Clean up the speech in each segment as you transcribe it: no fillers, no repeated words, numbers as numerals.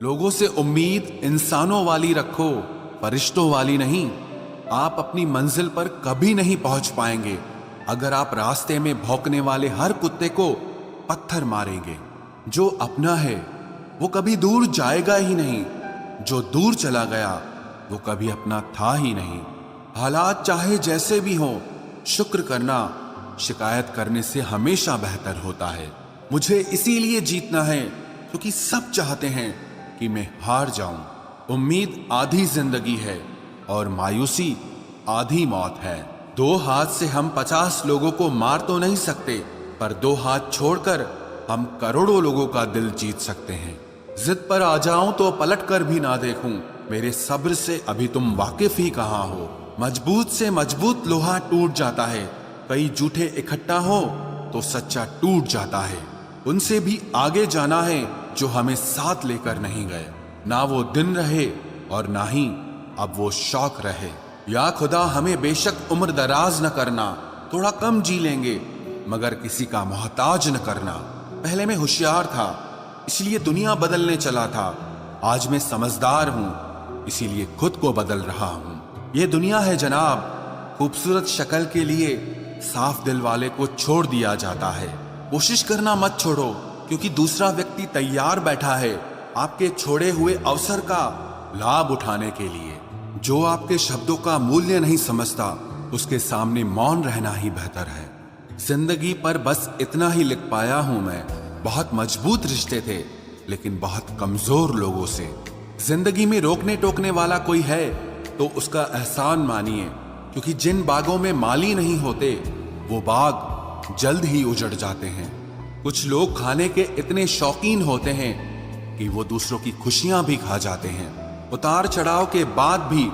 लोगों से उम्मीद इंसानों वाली रखो, फरिश्तों वाली नहीं। आप अपनी मंजिल पर कभी नहीं पहुंच पाएंगे अगर आप रास्ते में भौंकने वाले हर कुत्ते को पत्थर मारेंगे। जो अपना है वो कभी दूर जाएगा ही नहीं, जो दूर चला गया वो कभी अपना था ही नहीं। हालात चाहे जैसे भी हों, शुक्र करना शिकायत करने से हमेशा बेहतर होता है। मुझे इसीलिए जीतना है क्योंकि सब चाहते हैं कि मैं हार जाऊं। उम्मीद आधी जिंदगी है और मायूसी आधी मौत है। 2 हाथ से हम 50 लोगों को मार तो नहीं सकते, पर 2 हाथ छोड़कर हम करोड़ों लोगों का दिल जीत सकते हैं। जिद पर आ जाऊं तो पलट कर भी ना देखूं, मेरे सब्र से अभी तुम वाकिफ ही कहां हो। मजबूत से मजबूत लोहा टूट जाता है, कई झूठे इकट्ठा हो तो सच्चा टूट जाता है। उनसे भी आगे जाना है जो हमें साथ लेकर नहीं गए। ना वो दिन रहे और ना ही अब वो शौक रहे। या खुदा हमें बेशक उम्र दराज न करना, थोड़ा कम जी लेंगे मगर किसी का मोहताज न करना। पहले मैं होशियार था इसलिए दुनिया बदलने चला था, आज मैं समझदार हूं इसीलिए खुद को बदल रहा हूं। ये दुनिया है जनाब, खूबसूरत शक्ल के लिए साफ दिल वाले को छोड़ दिया जाता है। कोशिश करना मत छोड़ो क्योंकि दूसरा व्यक्ति तैयार बैठा है आपके छोड़े हुए अवसर का लाभ उठाने के लिए। जो आपके शब्दों का मूल्य नहीं समझता उसके सामने मौन रहना ही बेहतर है। जिंदगी पर बस इतना ही लिख पाया हूं मैं, बहुत मजबूत रिश्ते थे लेकिन बहुत कमजोर लोगों से। जिंदगी में रोकने टोकने वाला कोई है तो उसका एहसान मानिए, क्योंकि जिन बागों में माली नहीं होते वो बाग जल्द ही उजड़ जाते हैं। कुछ लोग खाने के इतने शौकीन होते हैं कि वो दूसरों की खुशियां भी खा जाते हैं। उतार चढ़ाव के बाद भी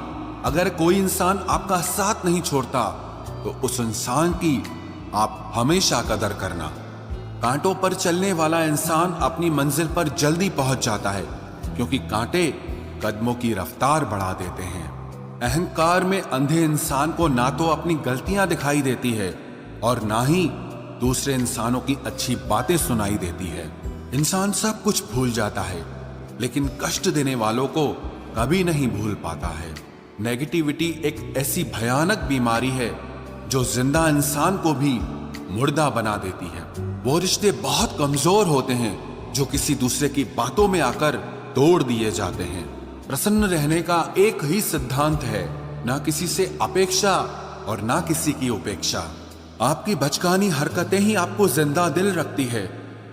अगर कोई इंसान आपका साथ नहीं छोड़ता तो उस इंसान की आप हमेशा कदर करना। कांटों पर चलने वाला इंसान अपनी मंजिल पर जल्दी पहुंच जाता है क्योंकि कांटे कदमों की रफ्तार बढ़ा देते हैं। अहंकार में अंधे इंसान को ना तो अपनी गलतियां दिखाई देती है और ना ही दूसरे इंसानों की अच्छी बातें सुनाई देती है। इंसान सब कुछ भूल जाता है लेकिन कष्ट देने वालों को कभी नहीं भूल पाता है। नेगेटिविटी एक ऐसी भयानक बीमारी है जो जिंदा इंसान को भी मुर्दा बना देती है। वो रिश्ते बहुत कमजोर होते हैं जो किसी दूसरे की बातों में आकर तोड़ दिए जाते हैं। प्रसन्न रहने का एक ही सिद्धांत है, ना किसी से अपेक्षा और ना किसी की उपेक्षा। आपकी बचकानी हरकतें ही आपको जिंदा दिल रखती है,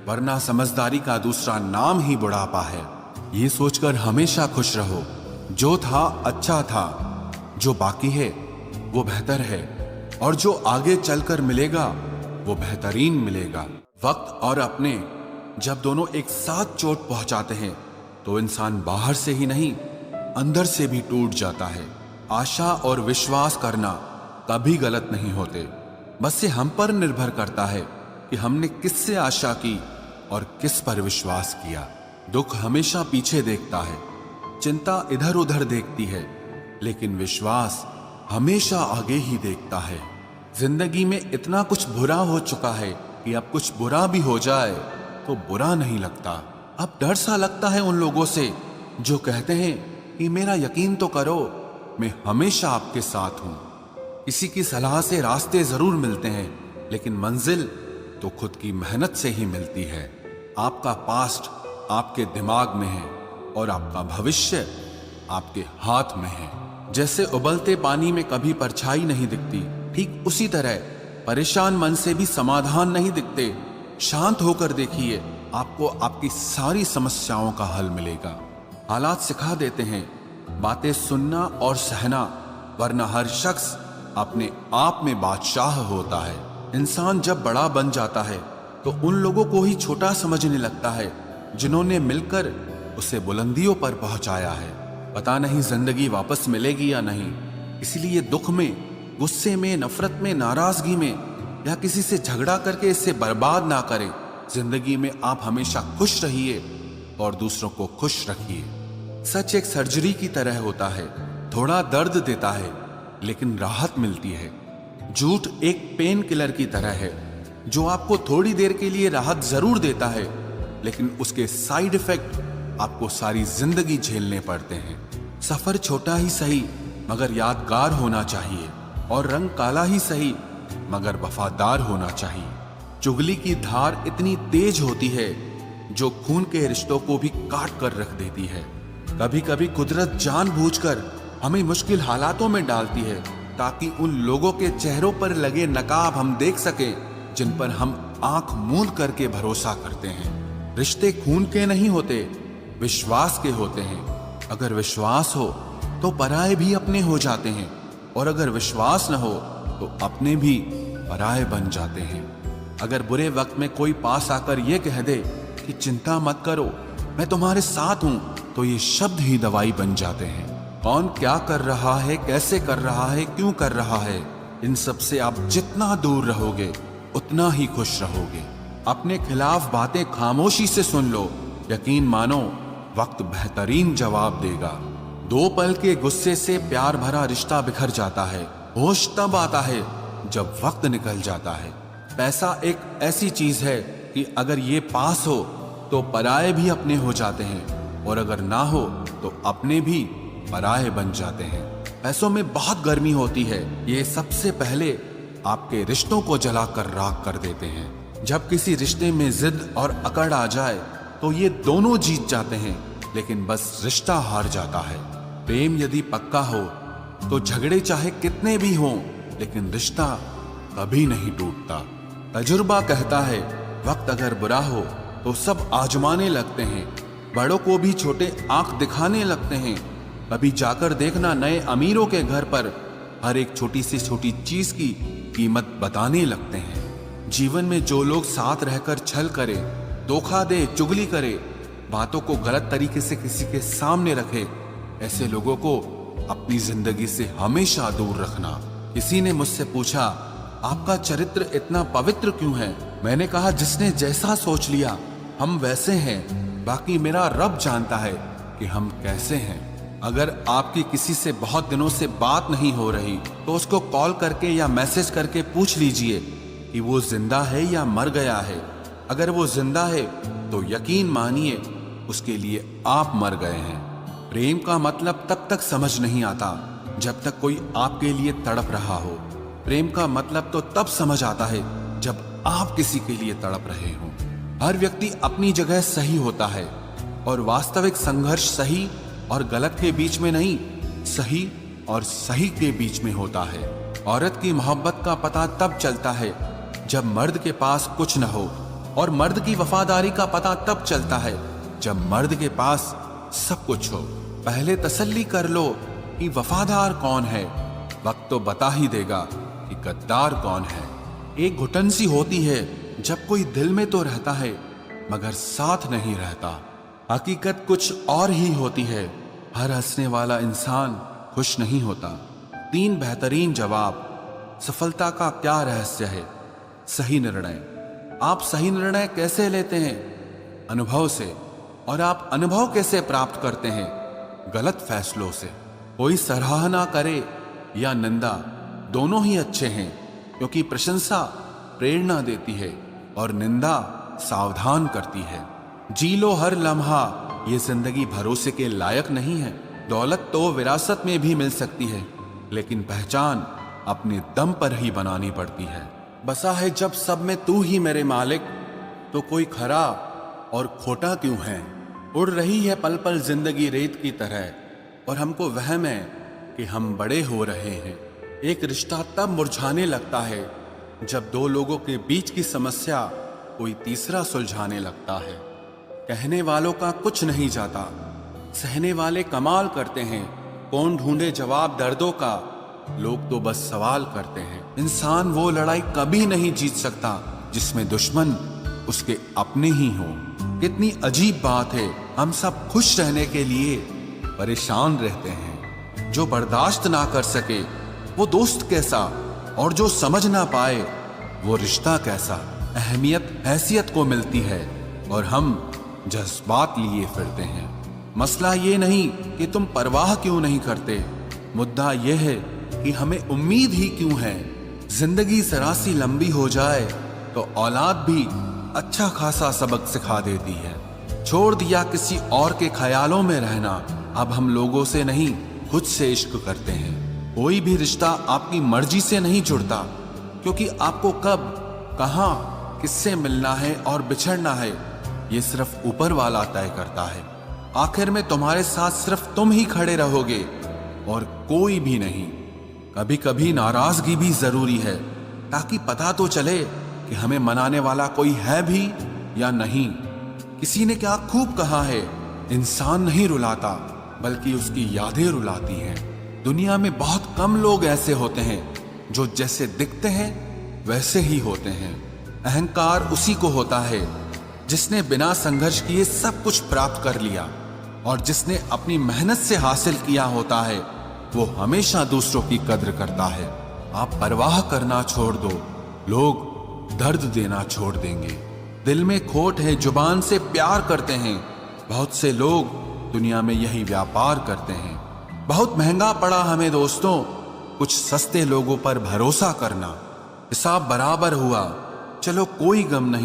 वरना समझदारी का दूसरा नाम ही बुढ़ापा है। ये सोचकर हमेशा खुश रहो, जो था अच्छा था, जो बाकी है वो बेहतर है और जो आगे चलकर मिलेगा वो बेहतरीन मिलेगा। वक्त और अपने जब दोनों एक साथ चोट पहुंचाते हैं तो इंसान बाहर से ही नहीं अंदर से भी टूट जाता है। आशा और विश्वास करना कभी गलत नहीं होते, बस ये हम पर निर्भर करता है कि हमने किससे आशा की और किस पर विश्वास किया। दुख हमेशा पीछे देखता है, चिंता इधर उधर देखती है, लेकिन विश्वास हमेशा आगे ही देखता है। जिंदगी में इतना कुछ बुरा हो चुका है कि अब कुछ बुरा भी हो जाए तो बुरा नहीं लगता। अब डर सा लगता है उन लोगों से जो कहते हैं कि मेरा यकीन तो करो, मैं हमेशा आपके साथ हूं। किसी की सलाह से रास्ते जरूर मिलते हैं लेकिन मंजिल तो खुद की मेहनत से ही मिलती है। आपका पास्ट आपके दिमाग में है और आपका भविष्य आपके हाथ में है। जैसे उबलते पानी में कभी परछाई नहीं दिखती, ठीक उसी तरह परेशान मन से भी समाधान नहीं दिखते। शांत होकर देखिए, आपको आपकी सारी समस्याओं का हल मिलेगा। हालात सिखा देते हैं बातें सुनना और सहना, वरना हर शख्स अपने आप में बादशाह होता है। इंसान जब बड़ा बन जाता है तो उन लोगों को ही छोटा समझने लगता है जिन्होंने मिलकर उसे बुलंदियों पर पहुंचाया है। पता नहीं जिंदगी वापस मिलेगी या नहीं, इसलिए दुख में, गुस्से में, नफरत में, नाराजगी में या किसी से झगड़ा करके इसे बर्बाद ना करें। जिंदगी में आप हमेशा खुश रहिए और दूसरों को खुश रखिए। सच एक सर्जरी की तरह होता है, थोड़ा दर्द देता है लेकिन राहत मिलती है। झूठ एक पेन किलर की तरह है जो आपको थोड़ी देर के लिए राहत जरूर देता है लेकिन उसके साइड इफेक्ट आपको सारी जिंदगी झेलने पड़ते हैं। सफर छोटा ही सही मगर यादगार होना चाहिए, और रंग काला ही सही मगर वफादार होना चाहिए। चुगली की धार इतनी तेज होती है जो खून के रिश्तों को भी काट कर रख देती है। कभी कभी कुदरत जानबूझकर हमें मुश्किल हालातों में डालती है ताकि उन लोगों के चेहरों पर लगे नकाब हम देख सकें जिन पर हम आंख मूंद करके भरोसा करते हैं। रिश्ते खून के नहीं होते, विश्वास के होते हैं। अगर विश्वास हो तो पराये भी अपने हो जाते हैं, और अगर विश्वास न हो तो अपने भी पराये बन जाते हैं। अगर बुरे वक्त में कोई पास आकर यह कह दे कि चिंता मत करो, मैं तुम्हारे साथ हूं, तो ये शब्द ही दवाई बन जाते हैं। कौन क्या कर रहा है, कैसे कर रहा है, क्यों कर रहा है, इन सब से आप जितना दूर रहोगे उतना ही खुश रहोगे। अपने खिलाफ बातें खामोशी से सुन लो, यकीन मानो वक्त बेहतरीन जवाब देगा। 2 पल के गुस्से से प्यार भरा रिश्ता बिखर जाता है। होश तब आता है जब वक्त निकल जाता है। पैसा एक ऐसी चीज है कि अगर ये पास हो तो पराये भी अपने हो जाते हैं, और अगर ना हो तो अपने भी पराये बन जाते हैं। पैसों में बहुत गर्मी होती है, ये सबसे पहले आपके रिश्तों को जलाकर राख कर देते हैं। जब किसी रिश्ते में जिद और अकड़ आ जाए तो ये दोनों जीत जाते हैं, लेकिन बस रिश्ता हार जाता है। प्रेम यदि पक्का हो तो झगड़े चाहे कितने भी हों, लेकिन रिश्ता कभी नहीं टूटता। तजुर्बा कहता है वक्त अगर बुरा हो तो सब आजमाने लगते हैं, बड़ों को भी छोटे आंख दिखाने लगते हैं। कभी जाकर देखना नए अमीरों के घर पर हर एक छोटी से छोटी चीज की कीमत बताने लगते हैं। जीवन में जो लोग साथ रहकर छल करे, धोखा दे, चुगली करे, बातों को गलत तरीके से किसी के सामने रखे, ऐसे लोगों को अपनी जिंदगी से हमेशा दूर रखना। किसी ने मुझसे पूछा आपका चरित्र इतना पवित्र क्यों है? मैंने कहा जिसने जैसा सोच लिया हम वैसे हैं, बाकी मेरा रब जानता है कि हम कैसे हैं। अगर आपकी किसी से बहुत दिनों से बात नहीं हो रही तो उसको कॉल करके या मैसेज करके पूछ लीजिए कि वो जिंदा है या मर गया है। अगर वो जिंदा है तो यकीन मानिए उसके लिए आप मर गए हैं। प्रेम का मतलब तब तक समझ नहीं आता जब तक कोई आपके लिए तड़प रहा हो। प्रेम का मतलब तो तब समझ आता है जब आप किसी के लिए तड़प रहे हो। हर व्यक्ति अपनी जगह सही होता है, और वास्तविक संघर्ष सही और गलत के बीच में नहीं, सही और सही के बीच में होता है। औरत की मोहब्बत का पता तब चलता है जब मर्द के पास कुछ न हो, और मर्द की वफादारी का पता तब चलता है जब मर्द के पास सब कुछ हो। पहले तसल्ली कर लो कि वफादार कौन है, वक्त तो बता ही देगा कि गद्दार कौन है। एक घुटन सी होती है जब कोई दिल में तो रहता है मगर साथ नहीं रहता। हकीकत कुछ और ही होती है, हर हंसने वाला इंसान खुश नहीं होता। 3 बेहतरीन जवाब। सफलता का क्या रहस्य है? सही निर्णय। आप सही निर्णय कैसे लेते हैं? अनुभव से। और आप अनुभव कैसे प्राप्त करते हैं? गलत फैसलों से। कोई सराहना करे या निंदा, दोनों ही अच्छे हैं, क्योंकि प्रशंसा प्रेरणा देती है और निंदा सावधान करती है। जी लो हर लम्हा, ये जिंदगी भरोसे के लायक नहीं है। दौलत तो विरासत में भी मिल सकती है, लेकिन पहचान अपने दम पर ही बनानी पड़ती है। बसा है जब सब में तू ही मेरे मालिक, तो कोई खरा और खोटा क्यों है? उड़ रही है पल पल जिंदगी रेत की तरह, और हमको वहम है कि हम बड़े हो रहे हैं। एक रिश्ता तब मुरझाने लगता है जब 2 लोगों के बीच की समस्या कोई तीसरा सुलझाने लगता है। कहने वालों का कुछ नहीं जाता, सहने वाले कमाल करते हैं। कौन ढूंढे जवाब दर्दों का, लोग तो बस सवाल करते हैं। इंसान वो लड़ाई कभी नहीं जीत सकता जिसमें दुश्मन उसके अपने ही हों। कितनी अजीब बात है, हम सब खुश रहने के लिए परेशान रहते हैं। जो बर्दाश्त ना कर सके वो दोस्त कैसा, और जो समझ ना पाए वो रिश्ता कैसा। अहमियत हैसियत को मिलती है और हम जज्बात लिए फिरते हैं। मसला ये नहीं कि तुम परवाह क्यों नहीं करते, मुद्दा यह है कि हमें उम्मीद ही क्यों है। जिंदगी जरा सी लंबी हो जाए तो औलाद भी अच्छा खासा सबक सिखा देती है। छोड़ दिया किसी और के ख्यालों में रहना। अब हम लोगों से नहीं, खुद से इश्क करते हैं। कोई भी रिश्ता आपकी मर्जी से नहीं जुड़ता, क्योंकि आपको कब, कहां, किससे मिलना है और बिछड़ना है, ये सिर्फ ऊपर वाला तय करता है। आखिर में तुम्हारे साथ सिर्फ तुम ही खड़े रहोगे और कोई भी नहीं। कभी कभी नाराजगी भी जरूरी है, ताकि पता तो चले कि हमें मनाने वाला कोई है भी या नहीं। किसी ने क्या खूब कहा है, इंसान नहीं रुलाता बल्कि उसकी यादें रुलाती हैं। दुनिया में बहुत कम लोग ऐसे होते हैं जो जैसे दिखते हैं वैसे ही होते हैं। अहंकार उसी को होता है जिसने बिना संघर्ष किए सब कुछ प्राप्त कर लिया, और जिसने अपनी मेहनत से हासिल किया होता है वो हमेशा दूसरों की कद्र करता है। आप परवाह करना छोड़ दो, लोग दर्द देना छोड़ देंगे। दिल में खोट है, जुबान से प्यार करते हैं। बहुत से लोग दुनिया में यही व्यापार करते हैं। बहुत महंगा पड़ा हमें दोस्तों कुछ सस्ते लोगों पर भरोसा करना। हिसाब बराबर हुआ, चलो कोई गम नहीं।